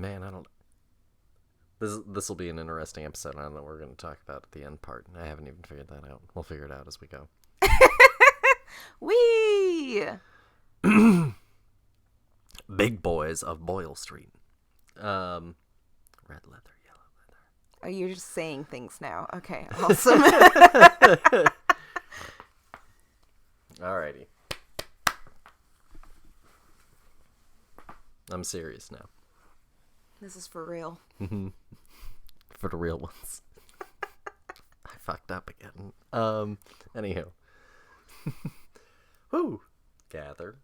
Man, I don't... This will be an interesting episode. I don't know what we're going to talk about at the end part. I haven't even figured that out. We'll figure it out as we go. Whee! Big Boys of Boyle Street. Red leather, yellow leather. Oh, you're just saying things now. Okay, awesome. Alrighty. I'm serious now. This is for real. For the real ones. I fucked up again. Anywho. Woo! Gather.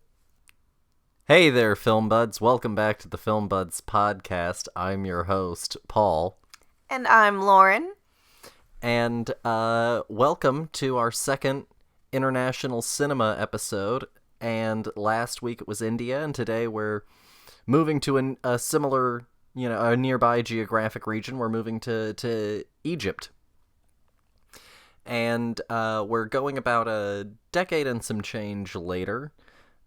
Hey there, Film Buds. Welcome back to the Film Buds podcast. I'm your host, Paul. And I'm Lauren. And welcome to our second international cinema episode. And last week it was India, and today we're moving to a similar, a nearby geographic region. We're moving to Egypt. And we're going about a decade and some change later.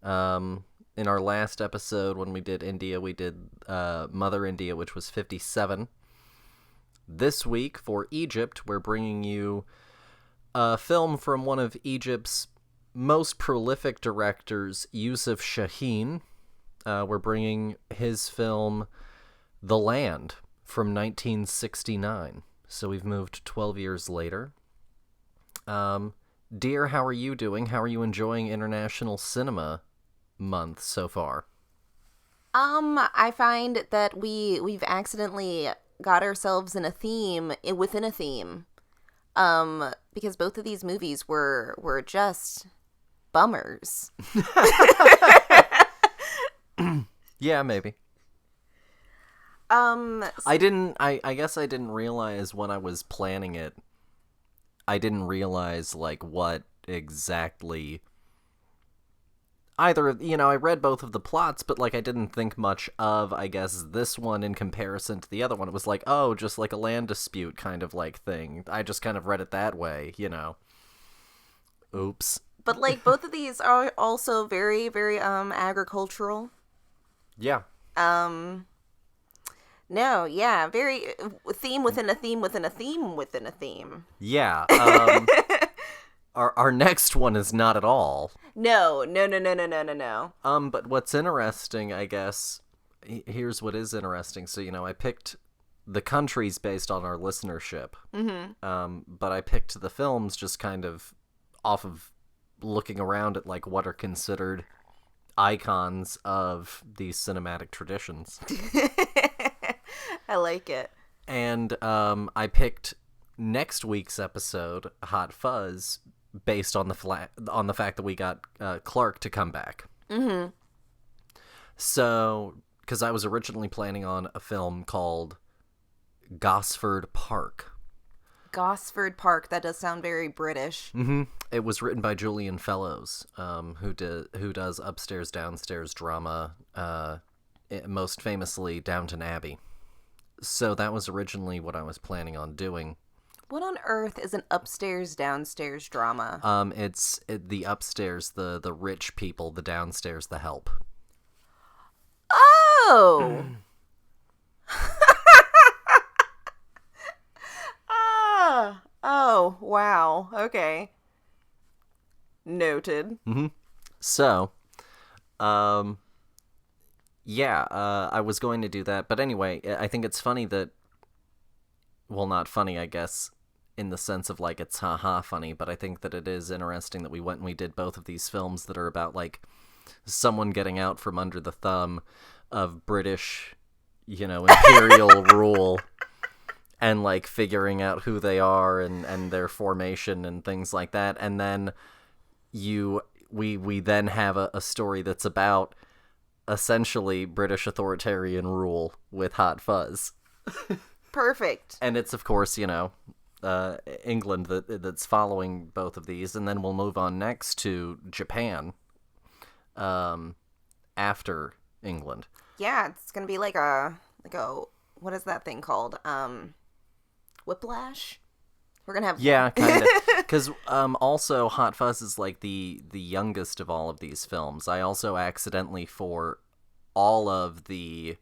In our last episode, when we did India, we did Mother India, which was 57. This week, for Egypt, we're bringing you a film from one of Egypt's most prolific directors, Youssef Chahine. We're bringing his film, The Land, from 1969. So we've moved 12 years later. Dear, how are you doing? How are you enjoying International Cinema Month so far? I find that we've accidentally got ourselves in a theme within a theme. Because both of these movies were just bummers. Yeah, maybe. I guess I didn't realize when I was planning it. I didn't realize what exactly either, I read both of the plots, but I didn't think much of, I guess, this one in comparison to the other one. It was just a land dispute kind of thing. I just kind of read it that way, Oops. But both of these are also very, very agricultural. Yeah. No, yeah, very theme within a theme within a theme within a theme. Yeah. Our next one is not at all. No. But what's interesting, I guess, here's what is interesting. So, I picked the countries based on our listenership. Mm-hmm. But I picked the films just kind of off of looking around at what are considered icons of these cinematic traditions. I like it. And I picked next week's episode, Hot Fuzz, based on the fact that we got Clark to come back. Mm-hmm. So, because I was originally planning on a film called Gosford Park. Gosford Park. That does sound very British. Mm-hmm. It was written by Julian Fellows, who does upstairs downstairs drama, most famously Downton Abbey. So that was originally what I was planning on doing. What on earth is an upstairs downstairs drama? It's the upstairs, the rich people, the downstairs, the help. Oh. Oh, wow. Okay. Noted. Mm-hmm. So, yeah, I was going to do that, but anyway, I think it's funny that, well, not funny, I guess, in the sense of it's haha funny, but I think that it is interesting that we went and we did both of these films that are about someone getting out from under the thumb of British, imperial rule. And figuring out who they are and their formation and things like that, and then we then have a story that's about essentially British authoritarian rule with Hot Fuzz. Perfect. And it's of course England that's following both of these, and then we'll move on next to Japan, after England. Yeah, it's gonna be like a what is that thing called? Whiplash? We're gonna have... Yeah, kind of. Because also Hot Fuzz is the youngest of all of these films. I also accidentally, for all of the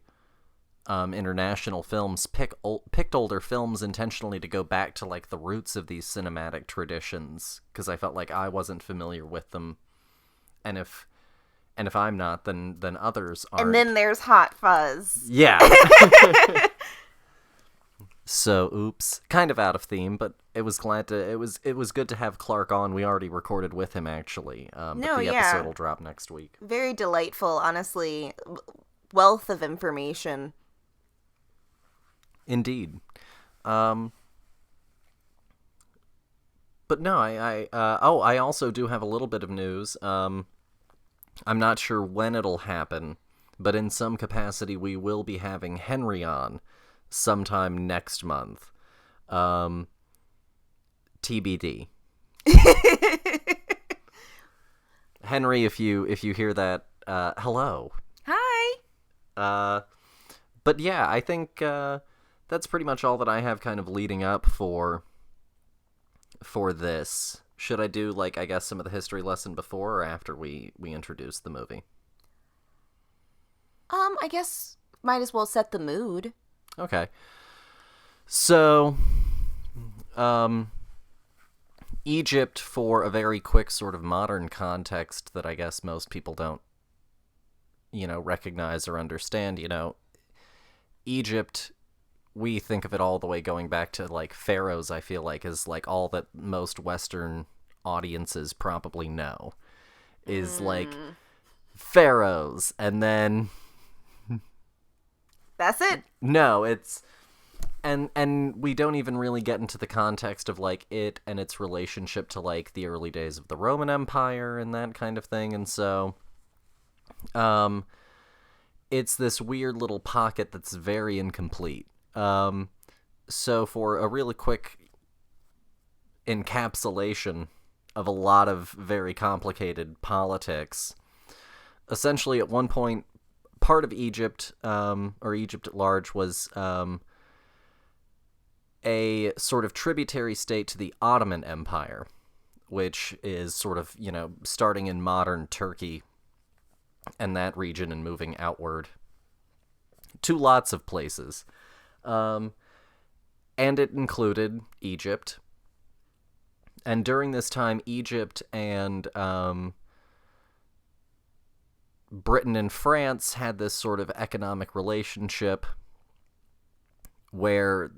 international films picked older films intentionally to go back to like the roots of these cinematic traditions, because I felt like I wasn't familiar with them, and if I'm not, then others And aren't. then there's Hot Fuzz. Yeah. So, oops, kind of out of theme, but it was good to have Clark on. We already recorded with him actually, but No, the yeah. episode will drop next week. Very delightful, honestly. Wealth of information. Indeed. But no, I also do have a little bit of news. I'm not sure when it'll happen, but in some capacity we will be having Henry on sometime next month. TBD. Henry, if you hear that, hello. Hi. But yeah, I think that's pretty much all that I have kind of leading up for this. Should I do, like, I guess some of the history lesson before or after we introduce the movie? I guess might as well set the mood. Okay. So, Egypt, for a very quick sort of modern context that I guess most people don't, recognize or understand, Egypt, we think of it all the way going back to, like, pharaohs, I feel like, is, like, all that most Western audiences probably know. Is, like, pharaohs, and then... That's it? No, it's... And we don't even really get into the context of, like, it and its relationship to, like, the early days of the Roman Empire and that kind of thing, and so... it's this weird little pocket that's very incomplete. So for a really quick encapsulation of a lot of very complicated politics, essentially at one point, part of Egypt, or Egypt at large, was a sort of tributary state to the Ottoman Empire, which is sort of, starting in modern Turkey and that region and moving outward to lots of places. And it included Egypt. And during this time, Egypt and Britain and France had this sort of economic relationship where,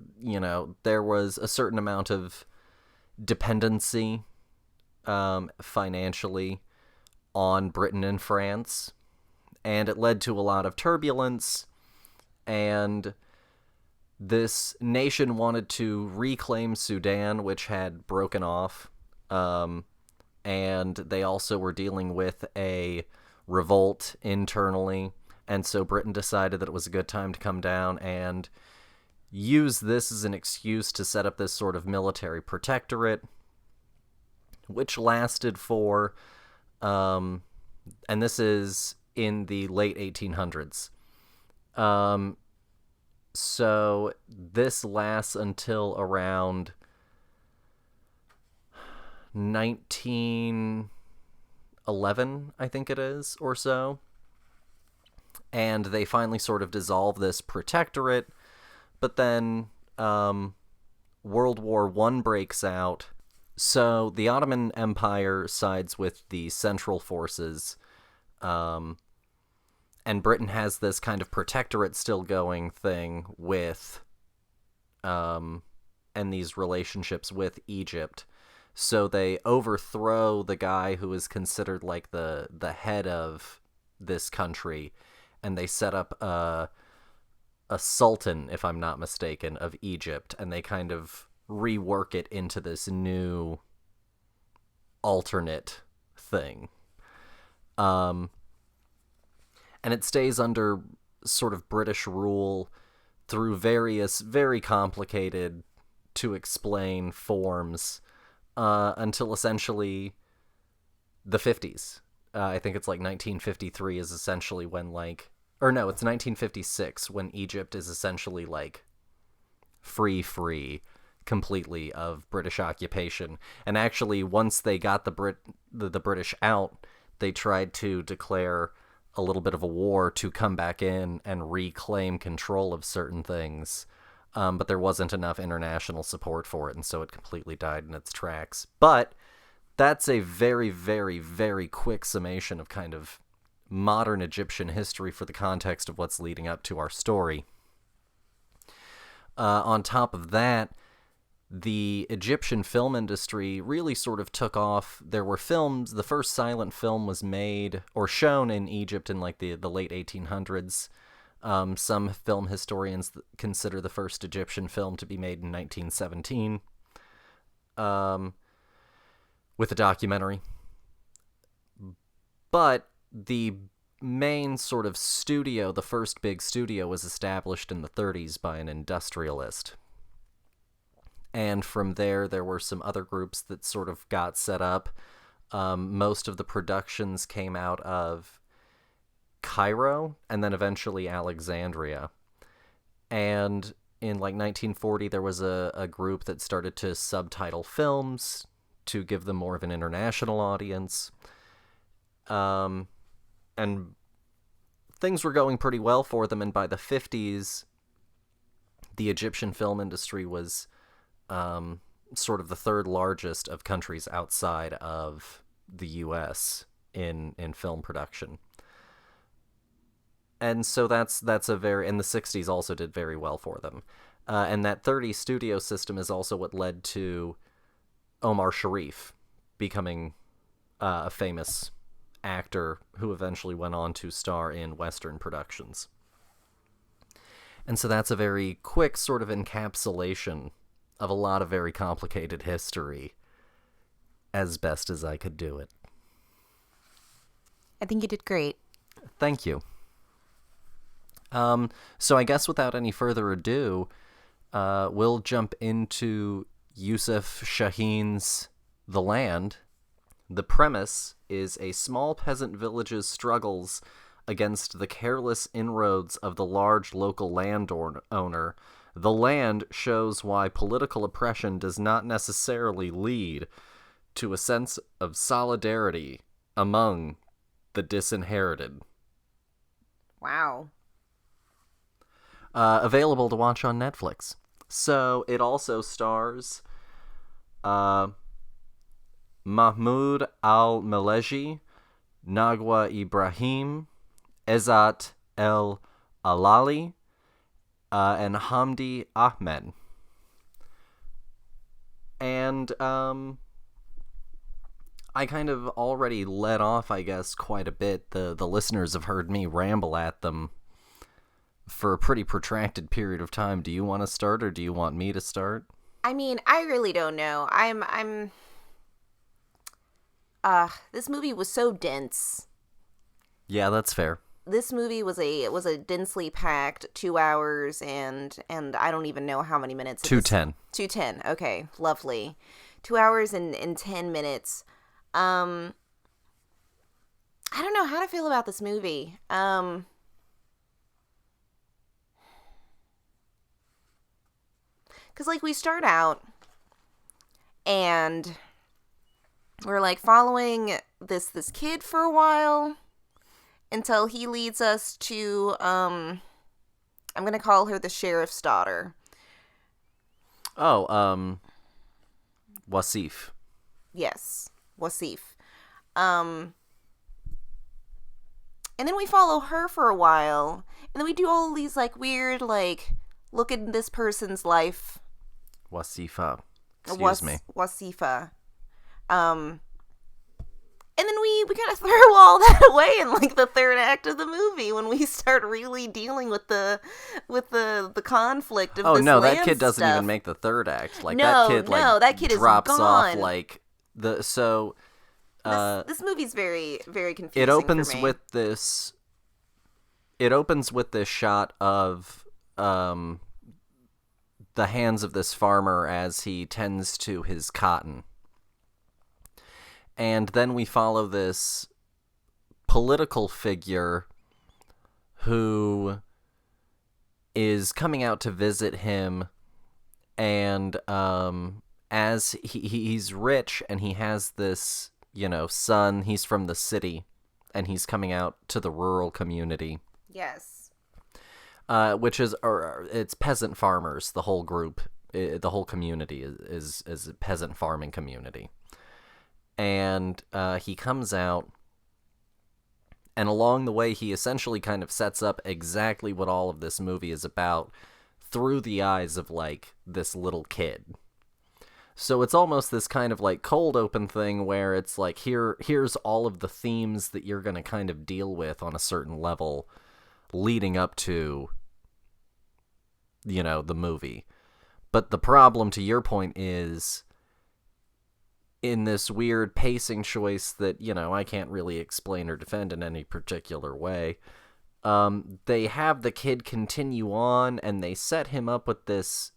there was a certain amount of dependency financially on Britain and France, and it led to a lot of turbulence, and this nation wanted to reclaim Sudan, which had broken off, and they also were dealing with a revolt internally, and so Britain decided that it was a good time to come down and use this as an excuse to set up this sort of military protectorate, which lasted for, and this is in the late 1800s. So this lasts until around 1911, I think it is, or so. And they finally sort of dissolve this protectorate, but then World War I breaks out. So the Ottoman Empire sides with the Central Forces, and Britain has this kind of protectorate still going thing with, and these relationships with Egypt. So they overthrow the guy who is considered like the head of this country, and they set up a sultan, if I'm not mistaken, of Egypt, and they kind of rework it into this new alternate thing. And it stays under sort of British rule through various very complicated to explain forms until essentially the 50s. I think it's like 1953 is essentially when it's 1956 when Egypt is essentially like free completely of British occupation. And actually, once they got the British out, they tried to declare a little bit of a war to come back in and reclaim control of certain things. But there wasn't enough international support for it, and so it completely died in its tracks. But that's a very, very, very quick summation of kind of modern Egyptian history for the context of what's leading up to our story. On top of that, the Egyptian film industry really sort of took off. There were films. The first silent film was made or shown in Egypt in like the late 1800s. Some film historians consider the first Egyptian film to be made in 1917 with a documentary. But the main sort of studio, the first big studio, was established in the 30s by an industrialist. And from there were some other groups that sort of got set up. Most of the productions came out of Cairo and then eventually Alexandria. And in like 1940, there was a group that started to subtitle films to give them more of an international audience. And things were going pretty well for them, and by the 50s, the Egyptian film industry was sort of the third largest of countries outside of the U.S. in film production. And so that's a very... And the 60s also did very well for them. And that 30 studio system is also what led to Omar Sharif becoming a famous actor who eventually went on to star in Western productions. And so that's a very quick sort of encapsulation of a lot of very complicated history, as best as I could do it. I think you did great. Thank you. So I guess without any further ado, we'll jump into Youssef Chahine's The Land. The premise is a small peasant village's struggles against the careless inroads of the large local landowner. The Land shows why political oppression does not necessarily lead to a sense of solidarity among the disinherited. Wow. Available to watch on Netflix. So it also stars Mahmoud Al-Maleji, Nagwa Ibrahim, Ezat El-Alali, and Hamdi Ahmed. And I kind of already let off, I guess, quite a bit. The listeners have heard me ramble at them for a pretty protracted period of time. Do you want to start, or do you want me to start? I mean, I really don't know. This movie was so dense. Yeah, that's fair. This movie was a densely packed 2 hours and I don't even know how many minutes. 2:10. 2:10. Okay, lovely. 2 hours and 10 minutes. I don't know how to feel about this movie. Because, like, we start out, and we're, like, following this kid for a while until he leads us to, I'm going to call her the sheriff's daughter. Oh, Wasif. Yes, Wasif. And then we follow her for a while, and then we do all these, like, weird, like, look at this person's life. Wasifa. Excuse me. Wasifa. And then we kind of throw all that away in like the third act of the movie when we start really dealing with the conflict of this land that kid doesn't stuff. even make the third act. Like that kid drops is off gone. like this movie's very, very confusing. It opens for me. with this. It opens with this shot of the hands of this farmer as he tends to his cotton. And then we follow this political figure who is coming out to visit him, and as he's rich and he has this, son, he's from the city, and he's coming out to the rural community. Yes. Which is, or it's peasant farmers. The whole group, the whole community is a peasant farming community. And he comes out, and along the way, he essentially kind of sets up exactly what all of this movie is about through the eyes of, like, this little kid. So it's almost this kind of, like, cold open thing where it's like, here's all of the themes that you're going to kind of deal with on a certain level leading up to, you know, the movie. But the problem, to your point, is in this weird pacing choice that, you know, I can't really explain or defend in any particular way. They have the kid continue on, and they set him up with this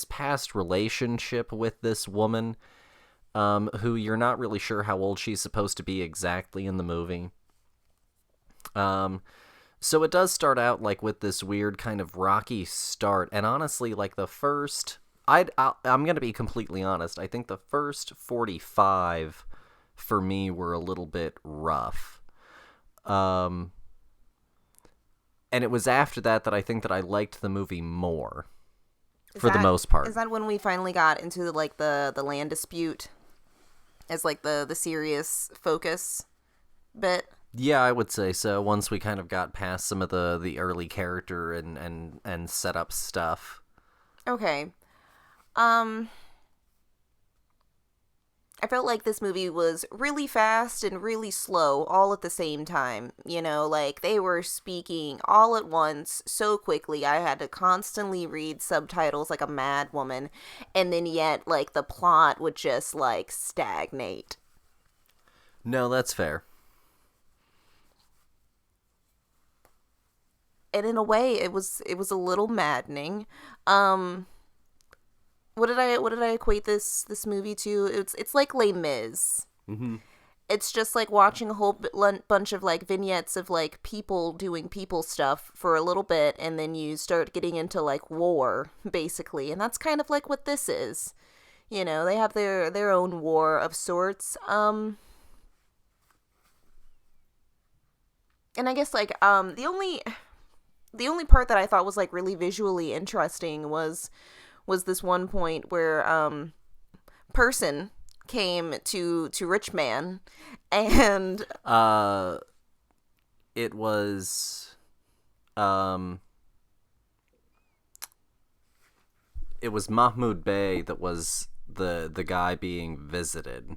past relationship with this woman, who you're not really sure how old she's supposed to be exactly in the movie. So it does start out, like, with this weird kind of rocky start, and honestly, like, the first... I'm going to be completely honest, I think the first 45 for me were a little bit rough. And it was after that I think that I liked the movie more, for the most part. Is that when we finally got into, like, the land dispute as, like, the serious focus bit? Yeah, I would say so. Once we kind of got past some of the early character and setup stuff. Okay. I felt like this movie was really fast and really slow all at the same time. You know, like, they were speaking all at once so quickly. I had to constantly read subtitles like a mad woman. And then yet, like, the plot would just, like, stagnate. No, that's fair. And in a way, it was a little maddening. What did I equate this movie to? It's like Les Mis. Mm-hmm. It's just like watching a whole bunch of, like, vignettes of, like, people doing people stuff for a little bit, and then you start getting into, like, war, basically. And that's kind of like what this is. You know, they have their own war of sorts. And I guess, like, the only part that I thought was, like, really visually interesting was this one point where person came to Rich Man, and it was Mahmoud Bey that was the guy being visited,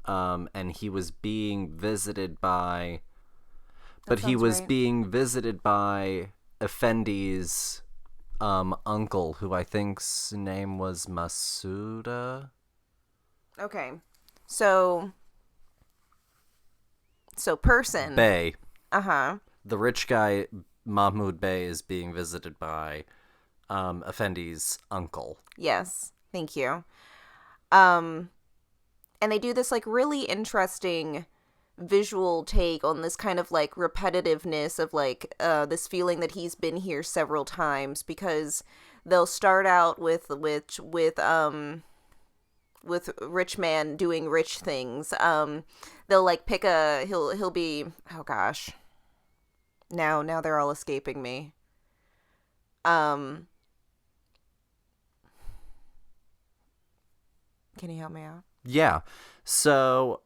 and he was being visited by, being visited by Effendi's uncle, who I think's name was Masuda. Okay. So person. Bey. Uh-huh. The rich guy, Mahmoud Bey, is being visited by Effendi's uncle. Yes. Thank you. And they do this, like, really interesting visual take on this kind of, like, repetitiveness of, like, this feeling that he's been here several times, because they'll start out with Rich Man doing rich things. They'll, like, pick he'll be, oh gosh, now they're all escaping me. Can you help me out? Yeah. So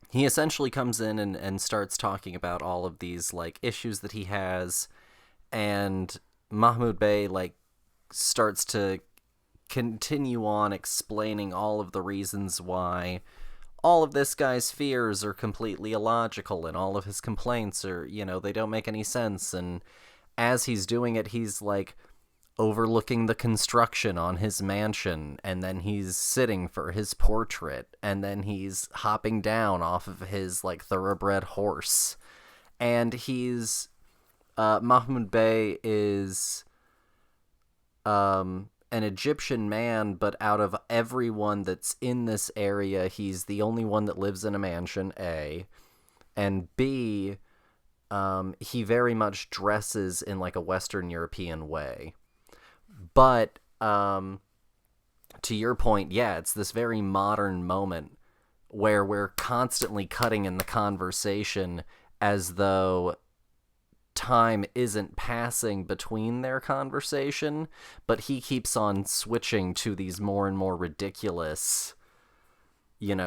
he essentially comes in and starts talking about all of these, like, issues that he has, and Mahmoud Bey, like, starts to continue on explaining all of the reasons why all of this guy's fears are completely illogical, and all of his complaints are, you know, they don't make any sense. And as he's doing it, he's, like, overlooking the construction on his mansion, and then he's sitting for his portrait, and then he's hopping down off of his, like, thoroughbred horse, and he's Mahmoud Bey is an Egyptian man, but out of everyone that's in this area, he's the only one that lives in a mansion, A, and B, he very much dresses in, like, a Western European way. But to your point, yeah, it's this very modern moment where we're constantly cutting in the conversation as though time isn't passing between their conversation, but he keeps on switching to these more and more ridiculous,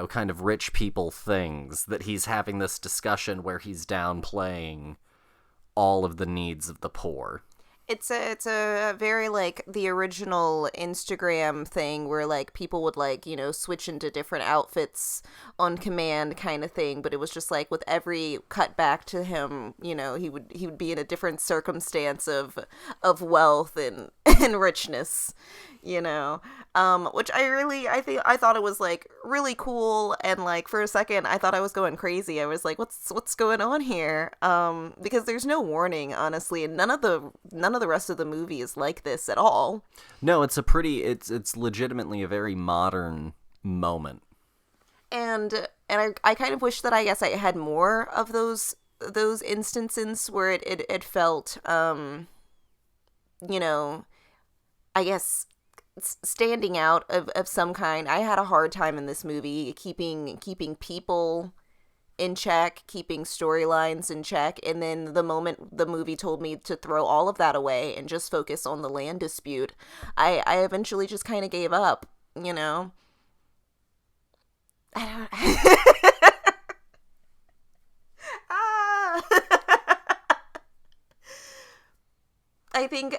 kind of rich people things, that he's having this discussion where he's downplaying all of the needs of the poor. It's a very like the original Instagram thing where like people would like, switch into different outfits on command kind of thing, but it was just like with every cut back to him, he would be in a different circumstance of wealth and and richness, which I thought it was like really cool, and like for a second I thought I was going crazy. I was like, what's going on here? Because there's no warning, honestly, and none of the rest of the movie is like this at all. No, it's legitimately a very modern moment. And I kind of wish that I guess I had more of those instances where it felt I guess standing out of some kind. I had a hard time in this movie keeping people in check, keeping storylines in check, and then the moment the movie told me to throw all of that away and just focus on the land dispute, I eventually just kind of gave up, I don't ah! I think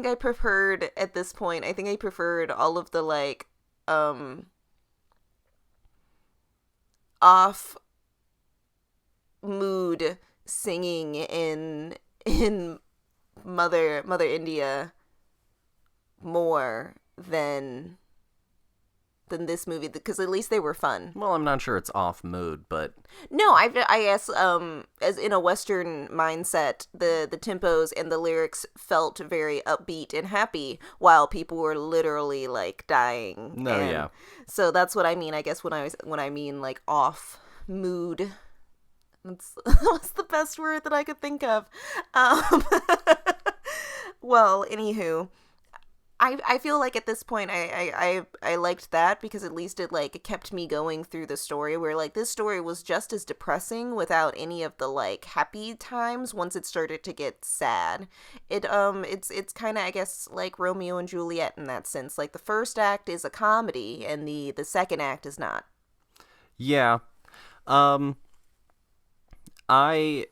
I preferred at this point. I think I preferred all of the like um off mood singing in Mother India more than this movie, because at least they were fun. Well, I'm not sure it's off mood, but No, I guess as in a Western mindset, the tempos and the lyrics felt very upbeat and happy while people were literally like dying. no, And yeah. so that's what I mean. I guess when I mean like off mood, that's the best word that I could think of. Um, well, anywho. I feel like at this point I liked that because at least it like kept me going through the story, where like this story was just as depressing without any of the like happy times once it started to get sad. It's kind of, I guess, like Romeo and Juliet in that sense. Like the first act is a comedy and the second act is not. Yeah. Um I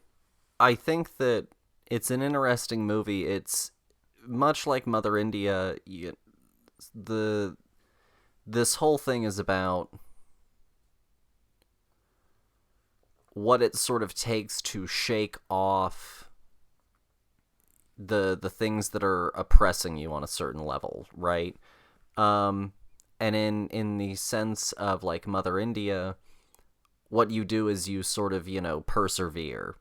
I think that it's an interesting movie. It's much like Mother India. The this whole thing is about what it sort of takes to shake off the things that are oppressing you on a certain level, right? Um and in the sense of like Mother India, what you do is you sort of, persevere.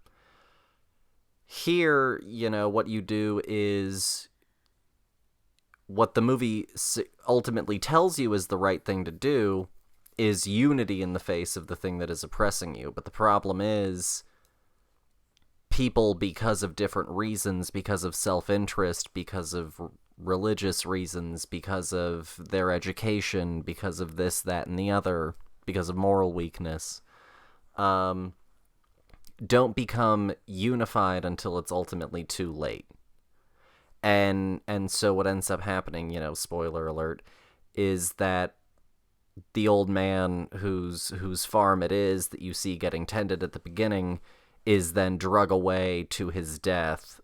Here, what you do is what the movie ultimately tells you is the right thing to do is unity in the face of the thing that is oppressing you. But the problem is people, because of different reasons, because of self-interest, because of religious reasons, because of their education, because of this, that, and the other, because of moral weakness, don't become unified until it's ultimately too late. And so what ends up happening, spoiler alert, is that the old man whose farm it is that you see getting tended at the beginning is then drug away to his death,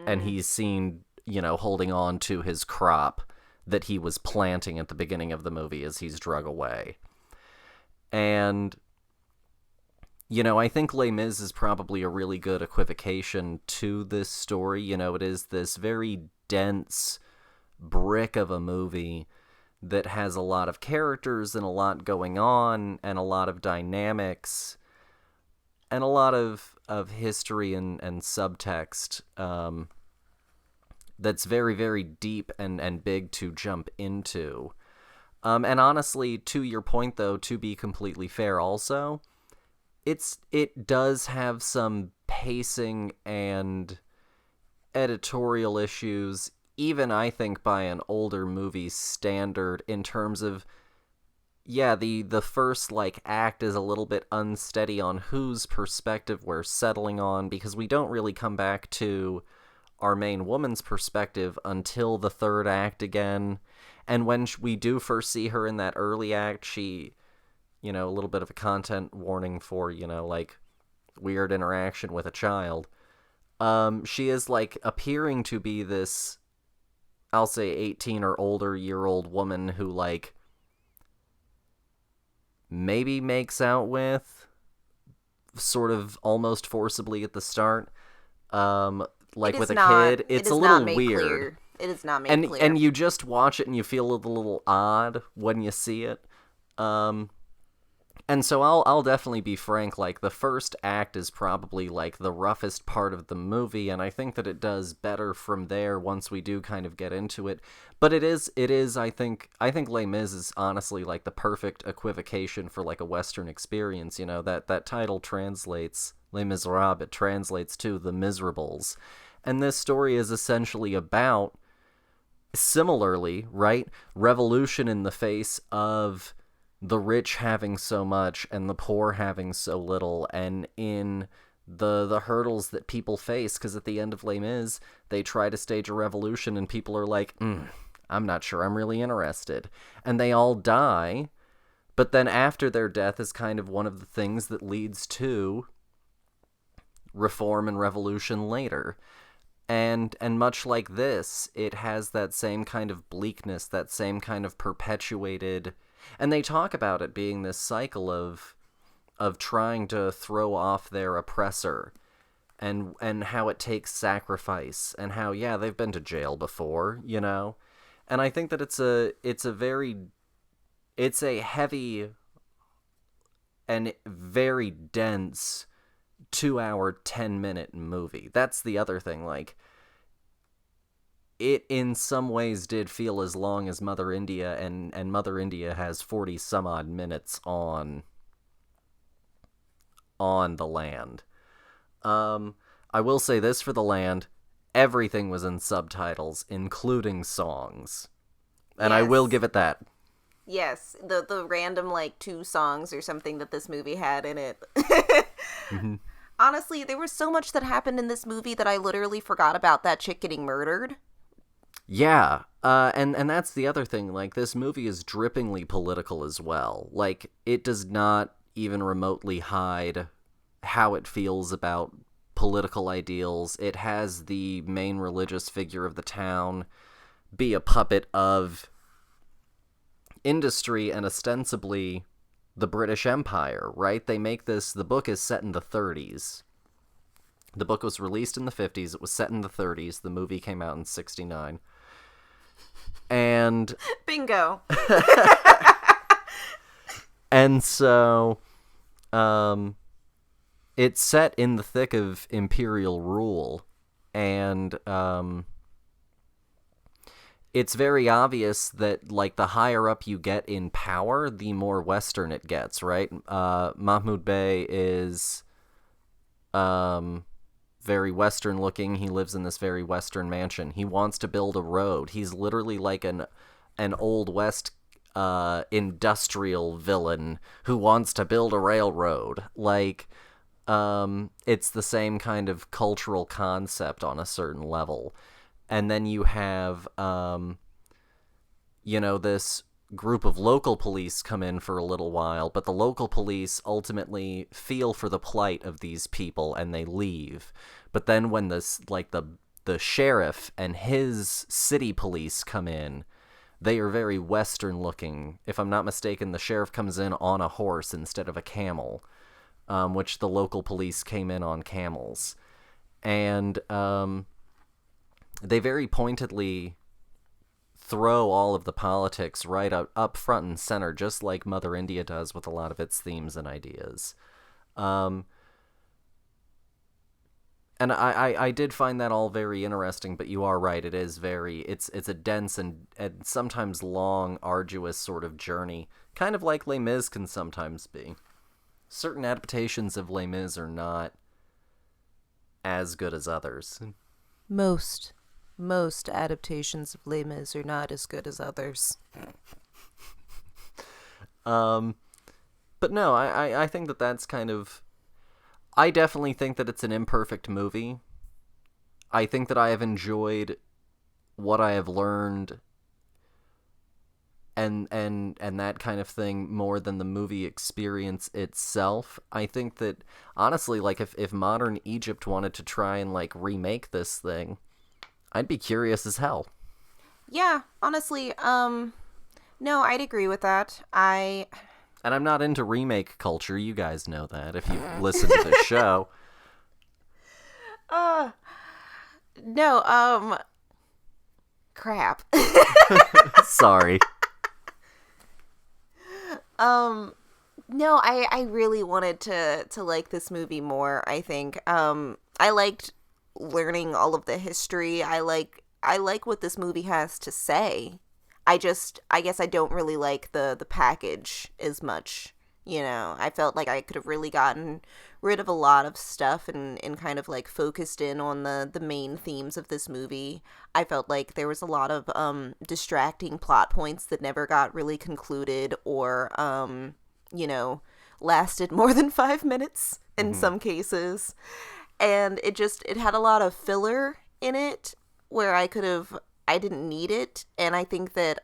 and he's seen, holding on to his crop that he was planting at the beginning of the movie as he's drug away. And I think Les Mis is probably a really good equivocation to this story. It is this very dense brick of a movie that has a lot of characters and a lot going on and a lot of dynamics and a lot of history and subtext that's very, very deep and big to jump into. And honestly, to your point, though, to be completely fair also, it does have some pacing and editorial issues, even I think by an older movie standard, in terms of yeah, the first like act is a little bit unsteady on whose perspective we're settling on, because we don't really come back to our main woman's perspective until the third act again. And when we do first see her in that early act, she, a little bit of a content warning for, like weird interaction with a child. She is like appearing to be this, I'll say 18 or older year old woman who like maybe makes out with sort of almost forcibly at the start. It Like is with a not. kid, It it's a is not little made weird. clear. It is not made And clear. and you just watch it and you feel a little odd when you see it. Um and so I'll definitely be frank, like the first act is probably like the roughest part of the movie, and I think that it does better from there once we do kind of get into it. But it is I think Les Mis is honestly like the perfect equivocation for like a Western experience, that title translates Les Miserables, it translates to the miserables. And this story is essentially about similarly, right? Revolution in the face of the rich having so much and the poor having so little, and in the hurdles that people face, because at the end of Les Mis, they try to stage a revolution and people are like, I'm not sure I'm really interested. And they all die, but then after their death is kind of one of the things that leads to reform and revolution later. And much like this, it has that same kind of bleakness, that same kind of perpetuated, and they talk about it being this cycle of trying to throw off their oppressor, and how it takes sacrifice, and how, yeah, they've been to jail before, And I think that it's a heavy and very dense 2 hour 10-minute movie. That's the other thing, like it in some ways did feel as long as Mother India, and Mother India has 40 some odd minutes on The Land. I will say this for The Land, everything was in subtitles, including songs. And I will Yes. give it that. Yes, the random like 2 songs or something that this movie had in it. Mm-hmm. Honestly, there was so much that happened in this movie that I literally forgot about that chick getting murdered. Yeah, and that's the other thing. Like, this movie is drippingly political as well. Like, it does not even remotely hide how it feels about political ideals. It has the main religious figure of the town be a puppet of industry and ostensibly the British Empire, right? The book is set in the 30s. The book was released in the 50s. It was set in the 30s. The movie came out in 69. And Bingo. and so it's set in the thick of imperial rule, and it's very obvious that like the higher up you get in power, the more Western it gets, right? Mahmoud Bey is very Western looking. He lives in this very Western mansion. He wants to build a road. He's literally like an old West industrial villain who wants to build a railroad. Like, it's the same kind of cultural concept on a certain level. And then you have, this group of local police come in for a little while, but the local police ultimately feel for the plight of these people and they leave. But then when the sheriff and his city police come in, they are very Western looking. If I'm not mistaken, the sheriff comes in on a horse instead of a camel, which the local police came in on camels. And they very pointedly throw all of the politics right up front and center, just like Mother India does with a lot of its themes and ideas. And I did find that all very interesting, but you are right, it's a dense and sometimes long, arduous sort of journey, kind of like Les Mis can sometimes be. Certain adaptations of Les Mis are not as good as others. Most adaptations of Les Mis are not as good as others. Um, but no, I think that that's kind of... I definitely think that it's an imperfect movie. I think that I have enjoyed what I have learned and that kind of thing more than the movie experience itself. I think that, honestly, like, if modern Egypt wanted to try and, like, remake this thing, I'd be curious as hell. Yeah, honestly, no, I'd agree with that. And I'm not into remake culture, you guys know that, if you've listened to this show. uh, no, crap. Sorry. No, I really wanted to like this movie more, I think. I liked learning all of the history. I like what this movie has to say. I guess I don't really like the package as much. I felt like I could have really gotten rid of a lot of stuff and kind of like focused in on the main themes of this movie. I felt like there was a lot of distracting plot points that never got really concluded or you know, lasted more than 5 minutes in some cases. And it had a lot of filler in it where I didn't need it. And I think that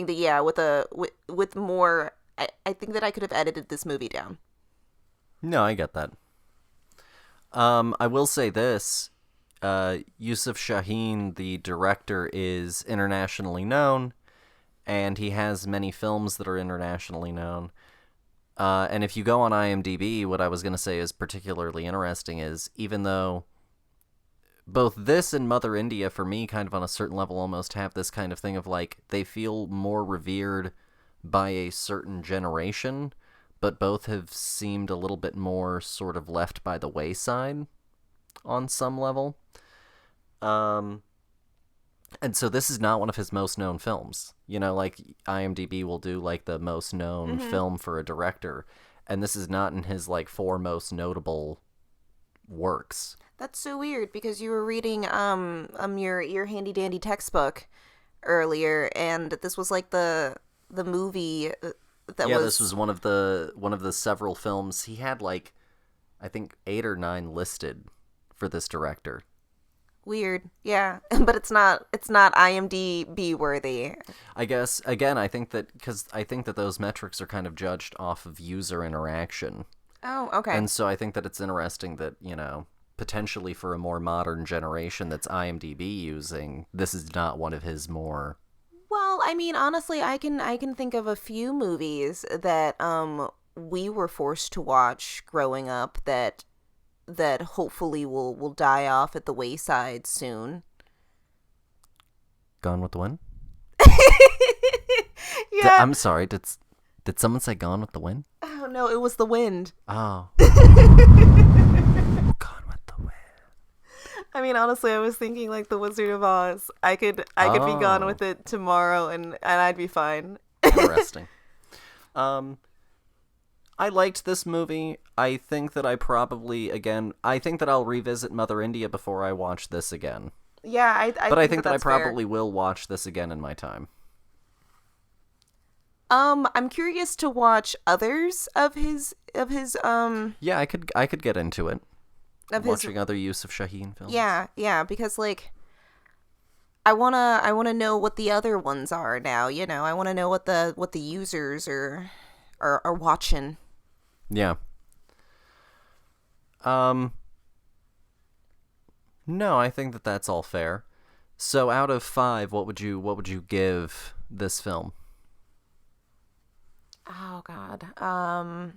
yeah, with more, I think that I could have edited this movie down. No, I get that. I will say this. Youssef Chahine, the director, is internationally known, and he has many films that are internationally known. And if you go on IMDb, what I was going to say is particularly interesting is, even though both this and Mother India, for me, kind of on a certain level, almost have this kind of thing of, like, they feel more revered by a certain generation, but both have seemed a little bit more sort of left by the wayside on some level. And so this is not one of his most known films. Like, IMDb will do, like, the most known film for a director, and this is not in his, like, 4 most notable works. That's so weird because you were reading your handy dandy textbook earlier, and this was like the movie that Yeah, was this was one of the several films. He had, like, I think 8 or 9 listed for this director. weird. Yeah, but it's not IMDb worthy. I guess, again, I think that those metrics are kind of judged off of user interaction. Oh, okay. And so I think that it's interesting that, potentially for a more modern generation that's IMDb using, this is not one of his more... Well, I mean, honestly, I can think of a few movies that we were forced to watch growing up that hopefully will die off at the wayside soon. Gone with the Wind? Yeah. I'm sorry, did someone say Gone with the Wind? Oh no, it was The Wind. Oh. Gone with the Wind. I mean, honestly, I was thinking like The Wizard of Oz. I could be gone with it tomorrow and I'd be fine. Interesting. I liked this movie. I think that I think that I'll revisit Mother India before I watch this again. Yeah, I think that I that's fair. probably will watch this again in my time. I'm curious to watch others of his Yeah, I could get into it. of Watching other Youssef Chahine films. yeah, because like I wanna know what the other ones are now. I wanna know what the users are watching. Yeah. No, I think that that's all fair. So out of 5, what would you give this film? Oh God. I'm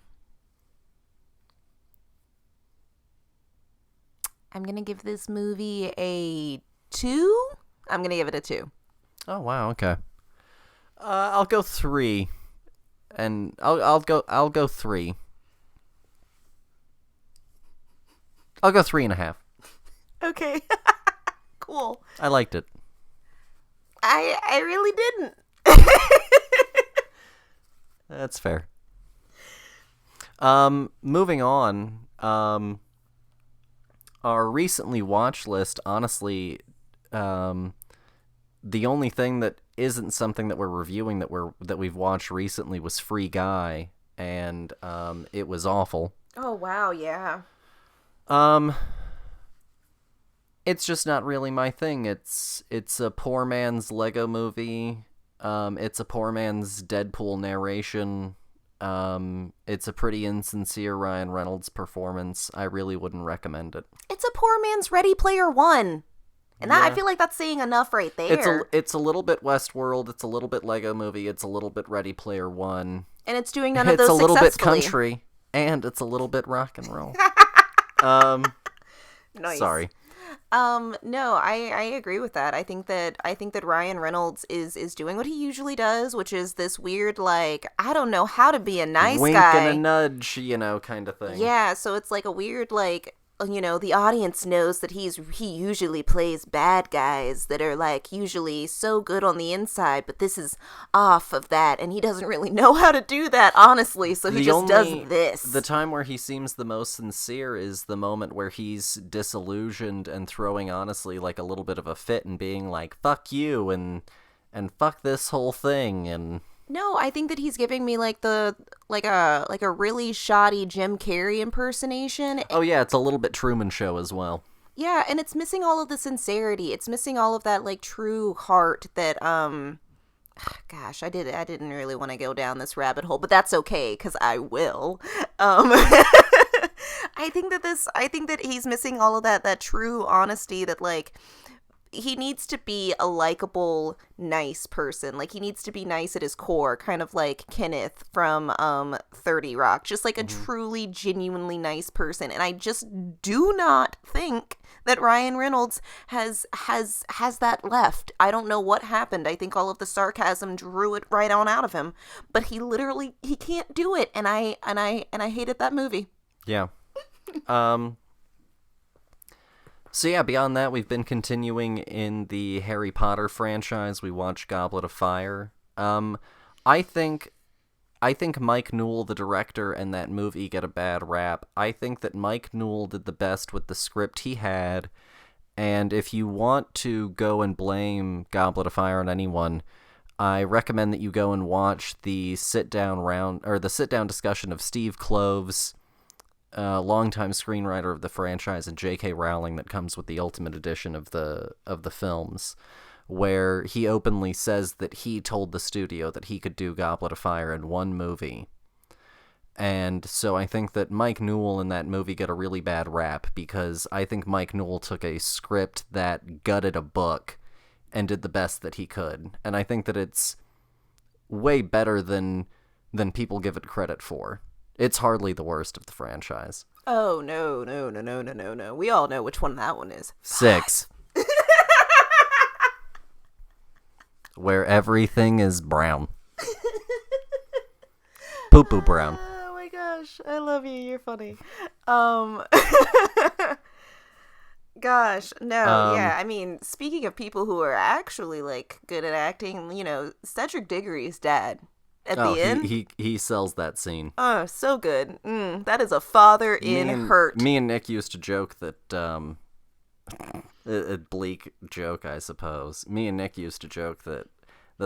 gonna give this movie a 2. I'm gonna give it a 2. Oh wow, okay. I'll go 3, and I'll go 3. I'll go 3.5. Okay. Cool. I liked it. I really didn't. That's fair. Moving on. Our recently watched list, honestly, The only thing that isn't something that we're reviewing that we've watched recently was Free Guy, and it was awful. Oh wow, yeah. Um, it's just not really my thing. It's a poor man's Lego movie. It's a poor man's Deadpool narration. It's a pretty insincere Ryan Reynolds performance. I really wouldn't recommend it. It's a poor man's Ready Player One. And that, I feel like that's saying enough right there. It's a little bit Westworld, it's a little bit Lego Movie, it's a little bit Ready Player One. And it's doing none of those successfully. It's a little bit country, and it's a little bit rock and roll. Nice. Sorry. No, I agree with that. I think that Ryan Reynolds is doing what he usually does, which is this weird, like, I don't know how to be a nice wink guy. and a nudge, kind of thing. Yeah, so it's like a weird, like, the audience knows that he usually plays bad guys that are, like, usually so good on the inside, but this is off of that, and he doesn't really know how to do that, honestly, so he just does this. The time where he seems the most sincere is the moment where he's disillusioned and throwing, honestly, like, a little bit of a fit and being like, fuck you, and fuck this whole thing, and... No, I think that he's giving me like a really shoddy Jim Carrey impersonation. Oh yeah, it's a little bit Truman Show as well. Yeah, and it's missing all of the sincerity. It's missing all of that like true heart that gosh, I didn't really want to go down this rabbit hole, but that's okay cuz I will. I think that he's missing all of that true honesty that like he needs to be a likable, nice person. Like, he needs to be nice at his core, kind of like Kenneth from 30 Rock. Just like a truly, genuinely nice person. And I just do not think that Ryan Reynolds has that left. I don't know what happened. I think all of the sarcasm drew it right on out of him. But he can't do it. And I hated that movie. Yeah. So yeah, beyond that, we've been continuing in the Harry Potter franchise. We watched Goblet of Fire. I think Mike Newell, the director, and that movie get a bad rap. I think that Mike Newell did the best with the script he had, and if you want to go and blame Goblet of Fire on anyone, I recommend that you go and watch the sit-down discussion of Steve Kloves, longtime screenwriter of the franchise, and J.K. Rowling that comes with the Ultimate Edition of the films, where he openly says that he told the studio that he could do Goblet of Fire in one movie. And so I think that Mike Newell in that movie got a really bad rap, because I think Mike Newell took a script that gutted a book and did the best that he could. And I think that it's way better than people give it credit for. It's hardly the worst of the franchise. Oh, no. We all know which one that one is. 6. Where everything is brown. Poo-poo brown. Oh my gosh, I love you. You're funny. Gosh, no, yeah. I mean, speaking of people who are actually, like, good at acting, Cedric Diggory's dad. At the end, he sells that scene. Oh, so good. That is a father in hurt. Me and Nick used to joke that, a bleak joke, I suppose. Me and Nick used to joke that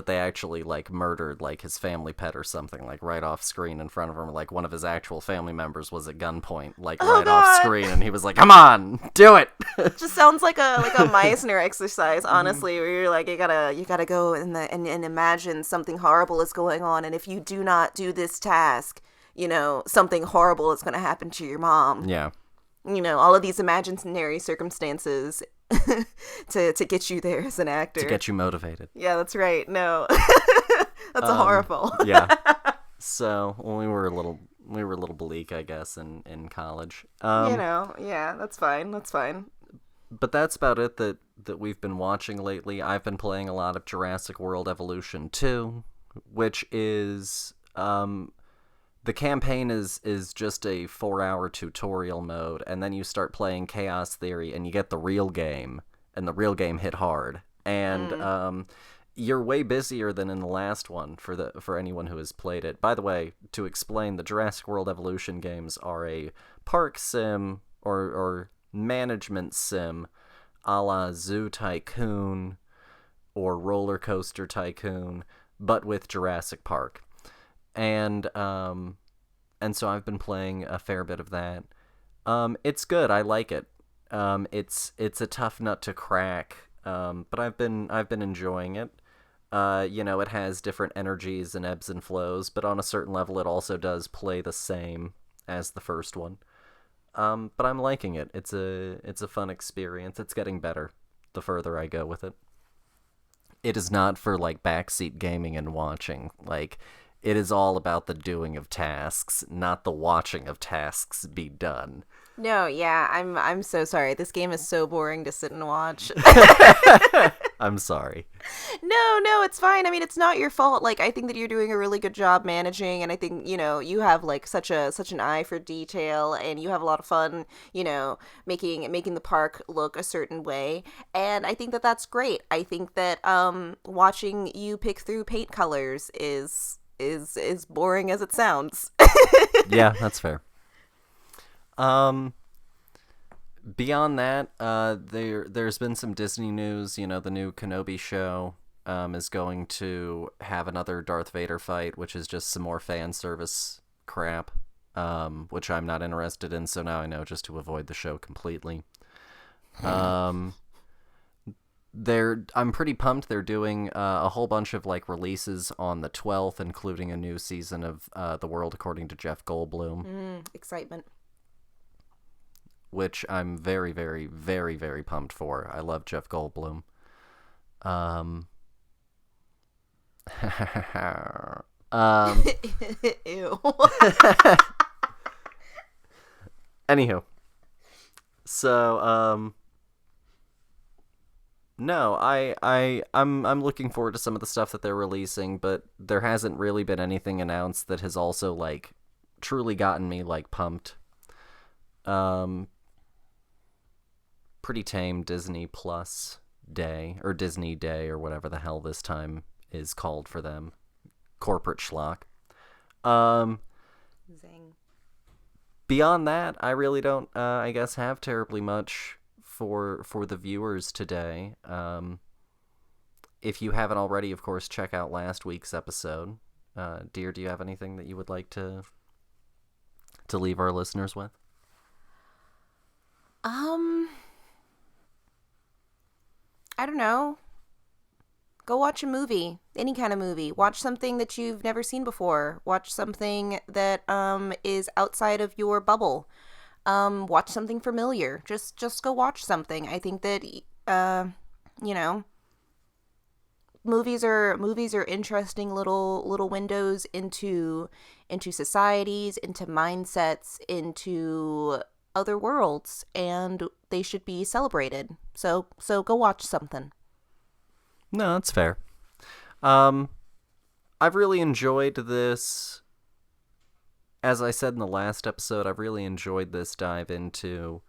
they actually, like, murdered, like, his family pet or something, like, right off screen in front of him. Like, one of his actual family members was at gunpoint, like, right off screen, and he was like, come on, do it! It just sounds like a Meissner exercise, honestly, where you're like, you gotta go and imagine something horrible is going on, and if you do not do this task, something horrible is gonna happen to your mom. Yeah. All of these imaginary circumstances to get you there as an actor. To get you motivated. Yeah, that's right. No. That's horrible. Yeah. So, we were a little bleak, I guess, in college. Yeah, that's fine. But that's about it that we've been watching lately. I've been playing a lot of Jurassic World Evolution 2, which is the campaign is just a 4-hour tutorial mode, and then you start playing Chaos Theory, and you get the real game, and the real game hit hard. And you're way busier than in the last one for anyone who has played it. By the way, to explain, the Jurassic World Evolution games are a park sim or management sim a la Zoo Tycoon or Roller Coaster Tycoon, but with Jurassic Park. And so I've been playing a fair bit of that. It's good. I like it. It's a tough nut to crack, but I've been enjoying it. It has different energies and ebbs and flows, but on a certain level, it also does play the same as the first one. But I'm liking it. It's a fun experience. It's getting better the further I go with it. It is not for like backseat gaming and watching. Like, it is all about the doing of tasks, not the watching of tasks be done. No, yeah, I'm so sorry. This game is so boring to sit and watch. I'm sorry. No, it's fine. I mean, it's not your fault. Like, I think that you're doing a really good job managing, and I think, you have like such an eye for detail, and you have a lot of fun, making the park look a certain way. And I think that that's great. I think that watching you pick through paint colors is boring as it sounds. Yeah, that's fair. Beyond that, there's been some Disney news. The new Kenobi show is going to have another Darth Vader fight, which is just some more fan service crap, which I'm not interested in. So now I know just to avoid the show completely. I'm pretty pumped. They're doing a whole bunch of like releases on the 12th, including a new season of The World According to Jeff Goldblum. Excitement. Which I'm very, very, very, very pumped for. I love Jeff Goldblum. Ew. Anywho, so no, I'm looking forward to some of the stuff that they're releasing, but there hasn't really been anything announced that has also like truly gotten me like pumped. Pretty tame Disney Plus Day, or Disney Day, or whatever the hell this time is called for them. Corporate schlock. Zing. Beyond that, I really don't, I guess, have terribly much for the viewers today. If you haven't already, of course, check out last week's episode. Dear, do you have anything that you would like to leave our listeners with? I don't know. Go watch a movie. Any kind of movie. Watch something that you've never seen before. Watch something that is outside of your bubble. Watch something familiar. Just go watch something. I think that movies are interesting little windows into societies, into mindsets, into other worlds, and they should be celebrated. So go watch something. No, that's fair. I've really enjoyed this. As I said in the last episode, I've really enjoyed this dive into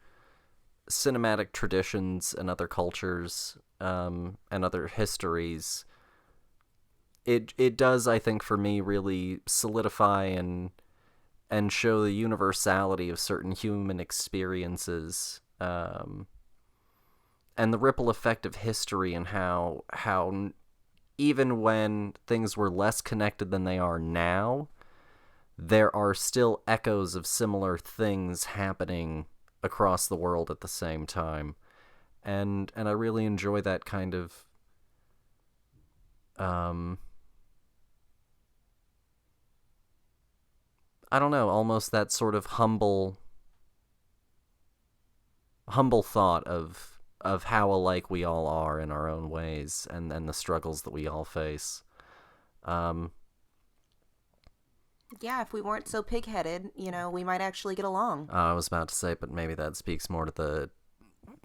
cinematic traditions and other cultures, and other histories. It does, I think, for me, really solidify and show the universality of certain human experiences, and the ripple effect of history, and how even when things were less connected than they are now, there are still echoes of similar things happening across the world at the same time. And I really enjoy that kind of I don't know, almost that sort of humble thought of how alike we all are in our own ways, and the struggles that we all face. Yeah, if we weren't so pig-headed, we might actually get along. I was about to say, but maybe that speaks more to the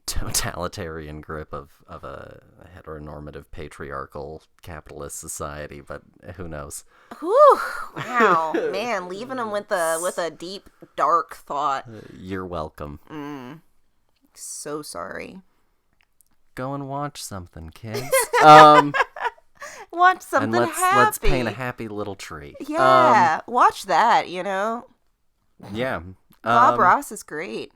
totalitarian grip of a heteronormative, patriarchal, capitalist society, but who knows? Whew, wow, man, leaving them with a deep, dark thought. You're welcome. So sorry. Go and watch something, kids. Watch something and happy. Let's paint a happy little tree. Yeah, watch that, Yeah. Bob Ross is great.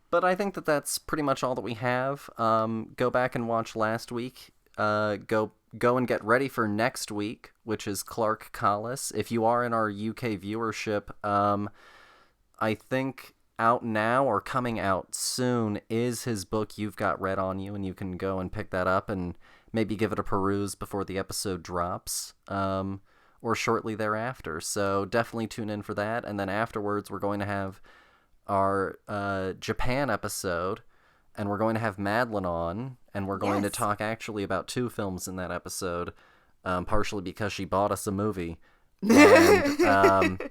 But I think that that's pretty much all that we have. Go back and watch last week. go and get ready for next week, which is Clark Collis. If you are in our UK viewership, I think out now or coming out soon is his book You've Got Red on You, and you can go and pick that up and maybe give it a peruse before the episode drops, or shortly thereafter. So definitely tune in for that. And then afterwards, we're going to have our Japan episode, and we're going to have Madeline on, and we're going to talk actually about 2 films in that episode, partially because she bought us a movie. And,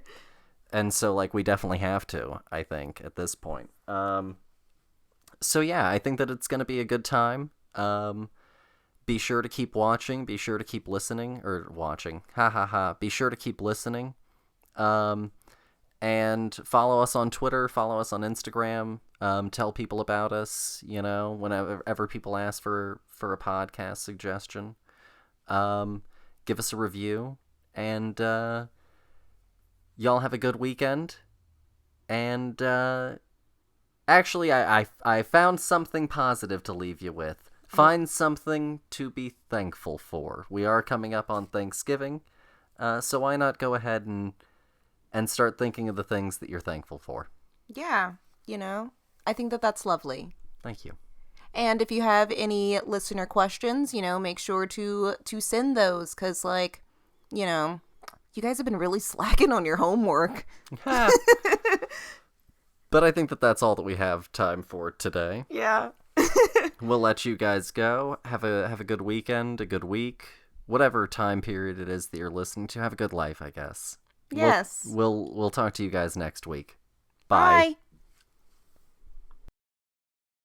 and so, like, we definitely have to, I think, at this point. So, yeah, I think that it's going to be a good time. Be sure to keep watching. Be sure to keep listening. Or watching. Ha ha ha. Be sure to keep listening. And follow us on Twitter. Follow us on Instagram. Tell people about us, whenever people ask for a podcast suggestion. Give us a review. And y'all have a good weekend. And actually, I found something positive to leave you with. Find something to be thankful for. We are coming up on Thanksgiving, so why not go ahead and start thinking of the things that you're thankful for? Yeah, I think that's lovely. Thank you. And if you have any listener questions, make sure to send those, because, you guys have been really slacking on your homework. But I think that's all that we have time for today. Yeah. We'll let you guys go. Have a good weekend, a good week, whatever time period it is that you're listening to. Have a good life, I guess. Yes. We'll talk to you guys next week. Bye. Bye.